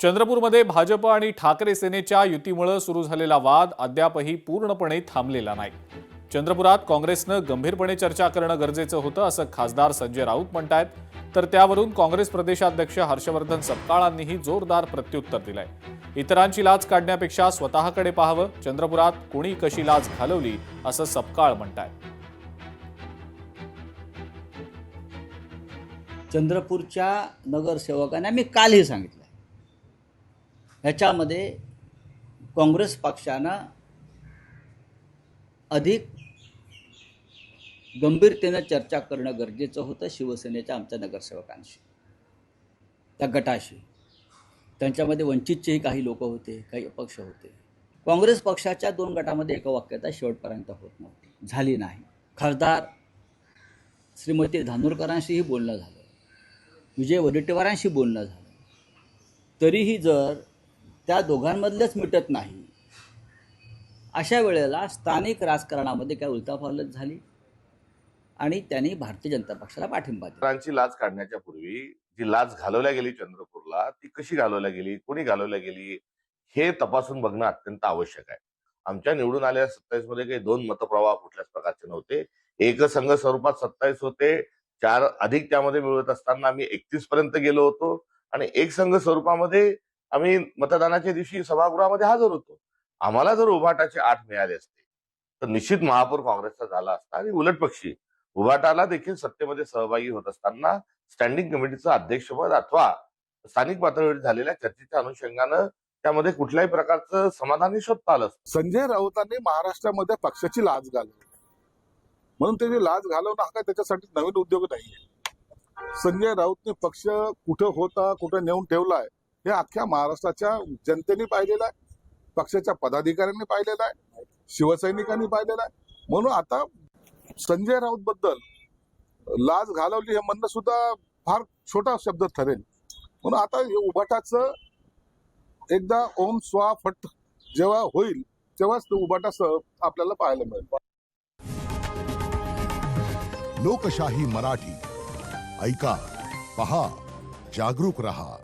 चंद्रपूरमध्ये भाजप आणि ठाकरे सेनेच्या युतीमुळे सुरू झालेला वाद अद्यापही पूर्णपणे थांबलेला नाही। चंद्रपुरात काँग्रेसनं गंभीरपणे चर्चा करणं गरजेचं होतं असं खासदार संजय राऊत म्हणतात, तर त्यावरून काँग्रेस प्रदेशाध्यक्ष हर्षवर्धन सपकाळांनीही जोरदार प्रत्युत्तर दिलंय। इतरांची लाज काढण्यापेक्षा स्वतःकडे पाहावं, चंद्रपुरात कोणी कशी लाज घालवली असं सपकाळ म्हणतात। चंद्रपूरच्या नगरसेवकांना मी कालही सांगितलं, ह्याच्यामध्ये काँग्रेस पक्षानं अधिक गंभीरतेने चर्चा करणं गरजेचं होतं शिवसेनेच्या आमच्या नगरसेवकांशी, त्या गटाशी। त्यांच्यामध्ये वंचितचेही काही लोक होते, काही अपक्ष होते। काँग्रेस पक्षाच्या दोन गटामध्ये एकवाक्यता शेवटपर्यंत होत नव्हती, झाली नाही। खासदार श्रीमती धानोरकरांशीही बोलणं झालं, विजय वडेट्टीवारांशी बोलणं झालं, तरीही जर त्या दोघांमधलंच मिटत नाही, अशा वेळेला स्थानिक राजकारणामध्ये काय उलथापालथ झाली आणि त्यांनी भारतीय जनता पक्षाला पाठिंबा दिला। इतरांची लाज काढण्याच्या पूर्वी जी लाज घालवल्या गेली चंद्रपूरला, ती कशी घालवल्या गेली, कोणी घालवल्या गेली, हे तपासून बघणं अत्यंत आवश्यक आहे। आमच्या निवडून आलेल्या 27 मध्ये काही दोन मतप्रवाह कुठल्याच प्रकारचे नव्हते। एकसंघ स्वरूपात 27 होते, 4 अधिक त्यामध्ये मिळवत असताना आम्ही 31 पर्यंत गेलो होतो आणि एकसंघ स्वरूपामध्ये आम्ही मतदानाच्या दिवशी सभागृहामध्ये हजर होतो। आम्हाला जर उभाटाचे 8 मिळाले असते तर निश्चित महापौर काँग्रेसचा झाला असता आणि उलटपक्षी उभाटाला देखील सत्तेमध्ये सहभागी होत असताना स्टँडिंग कमिटीचं अध्यक्षपद अथवा स्थानिक पातळीवर झालेल्या चर्चेच्या अनुषंगानं त्यामध्ये कुठल्याही प्रकारचं समाधानी शोधता आलं। संजय राऊतांनी महाराष्ट्रामध्ये पक्षाची लाज घालवली, म्हणून त्यांनी लाज घालवणं हा काय त्याच्यासाठी नवीन उद्योग नाहीये। संजय राऊतने पक्ष कुठं होता, कुठं नेऊन ठेवलाय हे अख्ख्या महाराष्ट्राच्या जनतेने पाहिलेलं आहे, पक्षाच्या पदाधिकाऱ्यांनी पाहिलेलं आहे, शिवसैनिकांनी पाहिलेलं आहे। म्हणून आता संजय राऊत बद्दल लाज घालवली हे म्हणणं सुद्धा फार छोटा शब्द ठरेल। म्हणून आता उभाटाचं एकदा ओम स्वा फट जेव्हा होईल तेव्हाच तो उभाटासह आपल्याला पाहायला मिळेल। लोकशाही मराठी ऐका, पहा, जागरूक रहा।